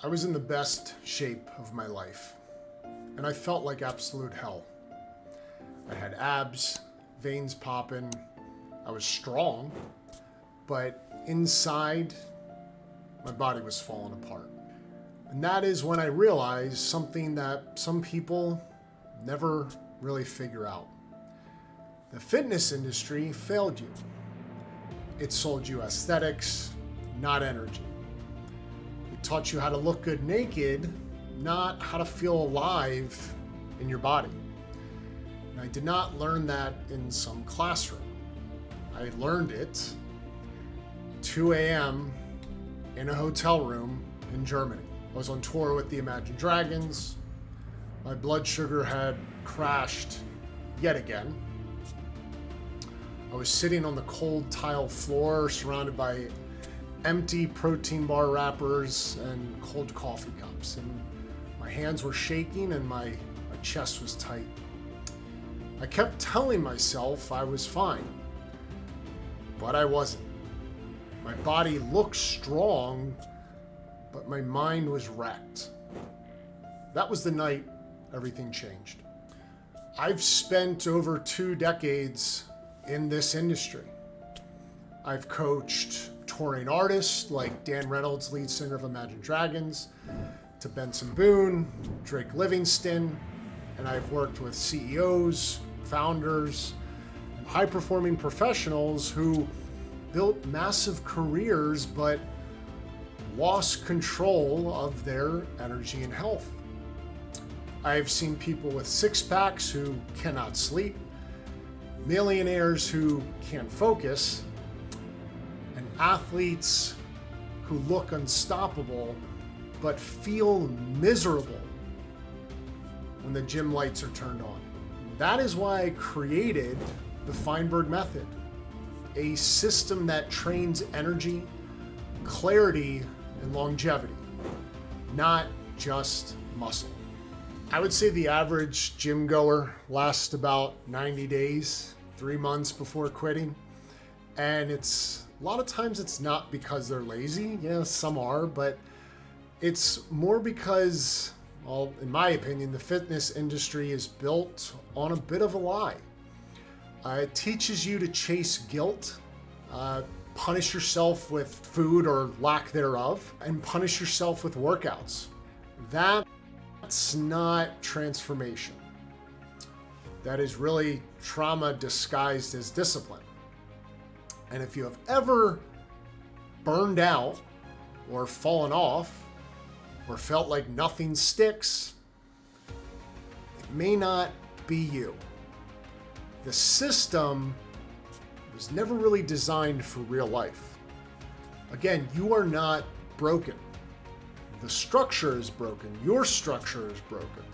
I was in the best shape of my life, and I felt like absolute hell. I had abs, veins popping, I was strong, but inside, my body was falling apart. And that is when I realized something that some people never really figure out. The fitness industry failed you. It sold you aesthetics, not energy. It taught you how to look good naked, not how to feel alive in your body. And I did not learn that in some classroom. I learned it 2 a.m. in a hotel room in Germany. I was on tour with the Imagine Dragons. My blood sugar had crashed yet again. I was sitting on the cold tile floor surrounded by empty protein bar wrappers and cold coffee cups. And my hands were shaking and my chest was tight. I kept telling myself I was fine, but I wasn't. My body looked strong, but my mind was wrecked. That was the night everything changed. I've spent over 2 decades in this industry. I've coached touring artists like Dan Reynolds, lead singer of Imagine Dragons, to Benson Boone, Drake Livingston, and I've worked with CEOs, founders, and high-performing professionals who built massive careers but lost control of their energy and health. I've seen people with six-packs who cannot sleep, millionaires who can't focus, and athletes who look unstoppable but feel miserable when the gym lights are turned on. That is why I created the Feinberg Method, a system that trains energy, clarity, and longevity, not just muscle. I would say the average gym goer lasts about 90 days, 3 months before quitting. And a lot of times it's not because they're lazy. Yeah, some are, but it's more because, well, in my opinion, the fitness industry is built on a bit of a lie. It teaches you to chase guilt, punish yourself with food or lack thereof, and punish yourself with workouts. That's not transformation. That is really trauma disguised as discipline. And if you have ever burned out or fallen off or felt like nothing sticks, it may not be you. The system was never really designed for real life. Again, you are not broken. The structure is broken. Your structure is broken.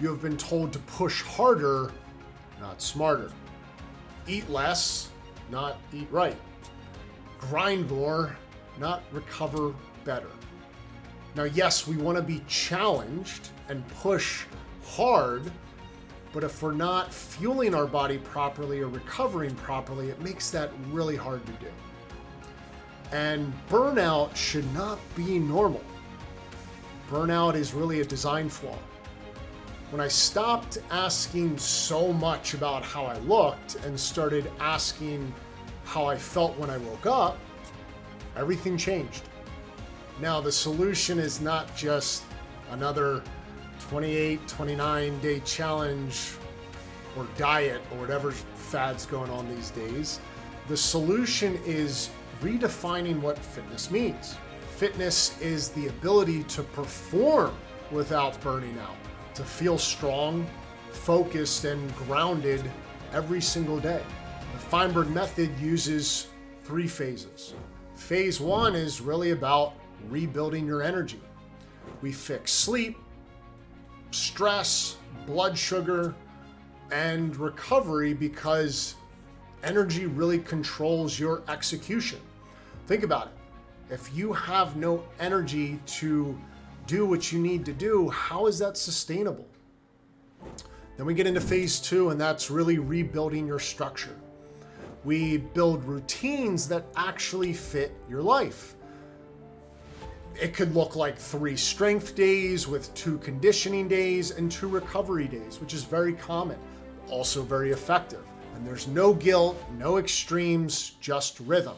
You have been told to push harder, not smarter. Eat less, not eat right. Grind more, not recover better. Now, yes, we want to be challenged and push hard, but if we're not fueling our body properly or recovering properly, it makes that really hard to do. And burnout should not be normal. Burnout is really a design flaw. When I stopped asking so much about how I looked and started asking how I felt when I woke up, everything changed. Now, the solution is not just another 28, 29-day challenge or diet or whatever fad's going on these days. The solution is redefining what fitness means. Fitness is the ability to perform without burning out, to feel strong, focused, and grounded every single day. The Feinberg Method uses 3 phases. Phase 1 is really about rebuilding your energy. We fix sleep, stress, blood sugar, and recovery because energy really controls your execution. Think about it. If you have no energy to do what you need to do, how is that sustainable? Then we get into phase 2, and that's really rebuilding your structure. We build routines that actually fit your life. It could look like 3 strength days with 2 conditioning days and 2 recovery days, which is very common, also very effective. And there's no guilt, no extremes, just rhythm.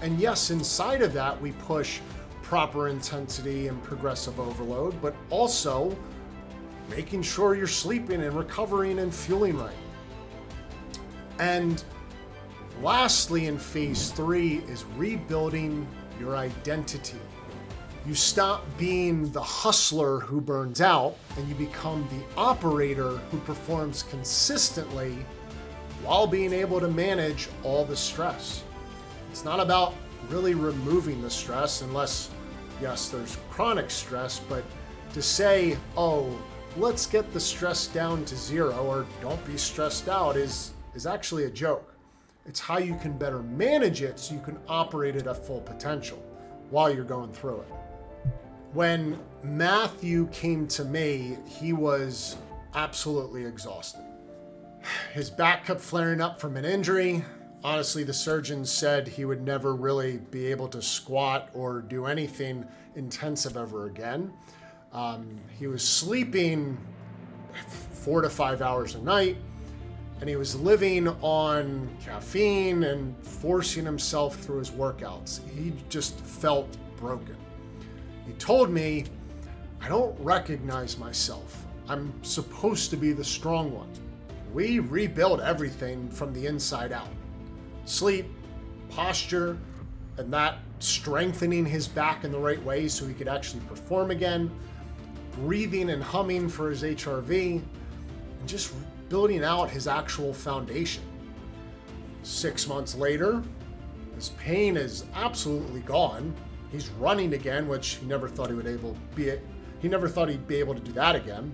And yes, inside of that, we push proper intensity and progressive overload, but also making sure you're sleeping and recovering and fueling right. And lastly, in phase 3 is rebuilding your identity. You stop being the hustler who burns out and you become the operator who performs consistently while being able to manage all the stress. It's not about really removing the stress unless, yes, there's chronic stress, but to say, oh, let's get the stress down to 0 or don't be stressed out is actually a joke. It's how you can better manage it so you can operate it at full potential while you're going through it. When Matthew came to me, he was absolutely exhausted. His back kept flaring up from an injury. Honestly, the surgeon said he would never really be able to squat or do anything intensive ever again. He was sleeping 4 to 5 hours a night, and he was living on caffeine and forcing himself through his workouts. He just felt broken. He told me, I don't recognize myself. I'm supposed to be the strong one. We rebuilt everything from the inside out. Sleep, posture, and that strengthening his back in the right way so he could actually perform again, breathing and humming for his HRV, and just building out his actual foundation. 6 months later, his pain is absolutely gone. He's running again, which he never thought he'd be able to do that again.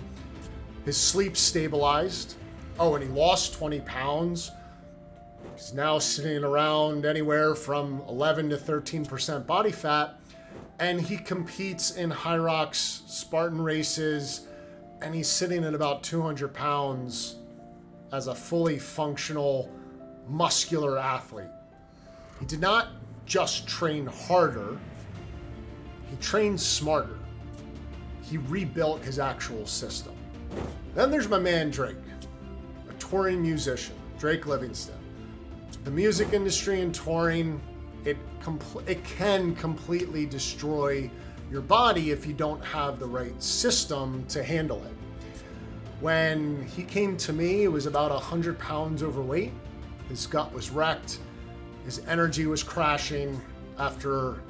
His sleep stabilized. Oh, and he lost 20 pounds. He's now sitting around anywhere from 11 to 13% body fat. And he competes in High Rocks Spartan races. And he's sitting at about 200 pounds as a fully functional, muscular athlete. He did not just train harder. He trained smarter. He rebuilt his actual system. Then there's my man Drake, a touring musician, Drake Livingston. The music industry and touring, it can completely destroy your body if you don't have the right system to handle it. When he came to me, it was about 100 pounds overweight. His gut was wrecked. His energy was crashing after,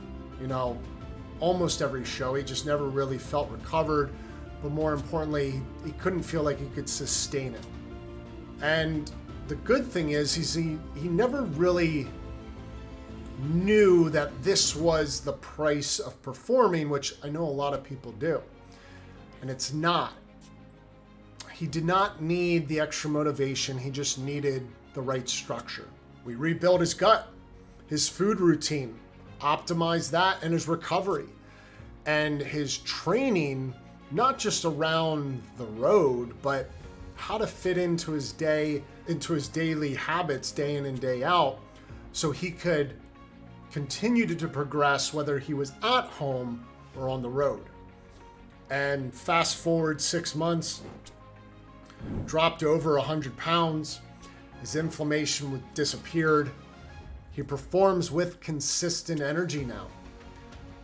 almost every show. He just never really felt recovered. But more importantly, he couldn't feel like he could sustain it. And the good thing is he never really knew that this was the price of performing, which I know a lot of people do. And it's not. He did not need the extra motivation. He just needed the right structure. We rebuilt his gut, his food routine, optimized that, and his recovery. And his training, not just around the road, but how to fit into his day, into his daily habits, day in and day out, so he could continue to progress whether he was at home or on the road. And fast forward 6 months, dropped over 100 pounds. His inflammation disappeared. He performs with consistent energy now.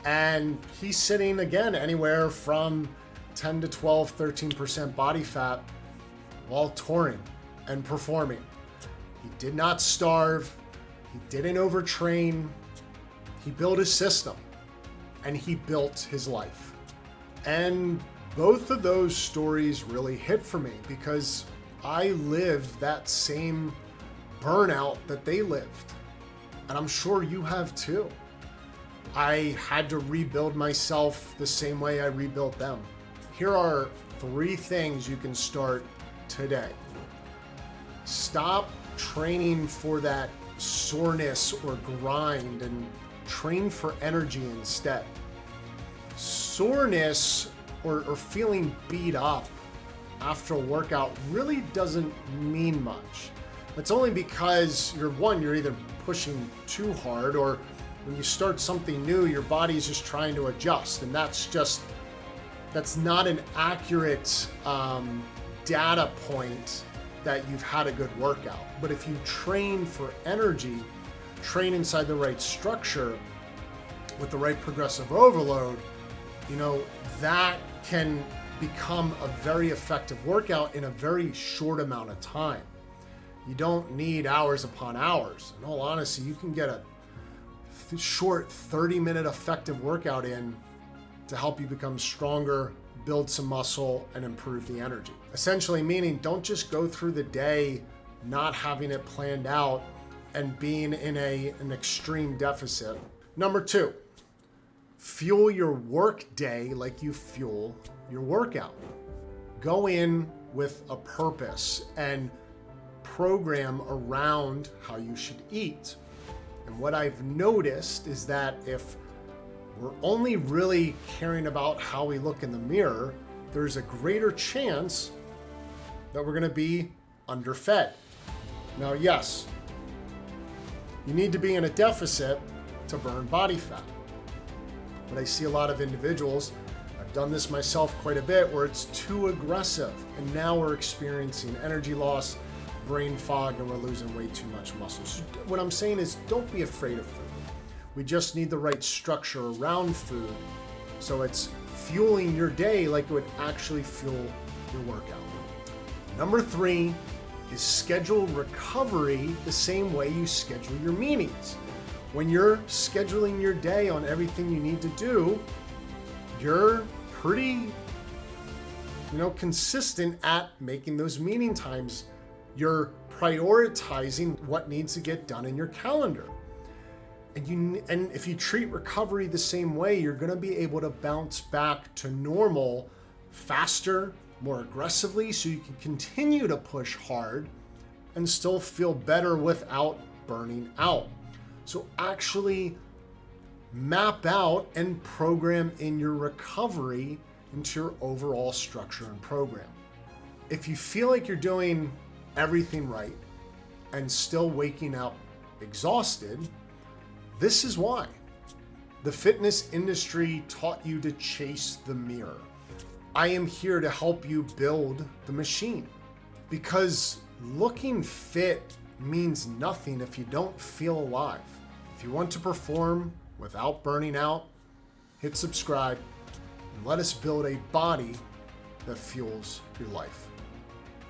And he's sitting again anywhere from 10 to 12, 13% body fat while touring and performing. He did not starve. He didn't overtrain. He built his system and he built his life. And both of those stories really hit for me because I lived that same burnout that they lived. And I'm sure you have too. I had to rebuild myself the same way I rebuilt them. Here are 3 things you can start today. Stop training for that soreness or grind and train for energy instead. Soreness or feeling beat up after a workout really doesn't mean much. It's only because you're either pushing too hard or When you start something new, your body's just trying to adjust, and that's not an accurate data point that you've had a good workout. But if you train for energy, train inside the right structure with the right progressive overload, that can become a very effective workout in a very short amount of time. You don't need hours upon hours. In all honesty, you can get a short 30-minute effective workout in to help you become stronger, build some muscle, and improve the energy. Essentially meaning, don't just go through the day not having it planned out and being in an extreme deficit. Number 2, fuel your work day like you fuel your workout. Go in with a purpose and program around how you should eat. And what I've noticed is that if we're only really caring about how we look in the mirror, there's a greater chance that we're going to be underfed. Now, yes, you need to be in a deficit to burn body fat. But I see a lot of individuals, I've done this myself quite a bit, where it's too aggressive. And now we're experiencing energy loss, brain fog, and we're losing way too much muscle. So what I'm saying is, don't be afraid of food. We just need the right structure around food so it's fueling your day like it would actually fuel your workout. Number 3 is schedule recovery the same way you schedule your meetings. When you're scheduling your day on everything you need to do, you're pretty, consistent at making those meeting times. You're prioritizing what needs to get done in your calendar. And if you treat recovery the same way, you're going to be able to bounce back to normal faster, more aggressively, so you can continue to push hard and still feel better without burning out. So actually map out and program in your recovery into your overall structure and program. If you feel like you're doing everything right and still waking up exhausted, this is why. The fitness industry taught you to chase the mirror. I am here to help you build the machine, because looking fit means nothing if you don't feel alive. If you want to perform without burning out, hit subscribe and let us build a body that fuels your life.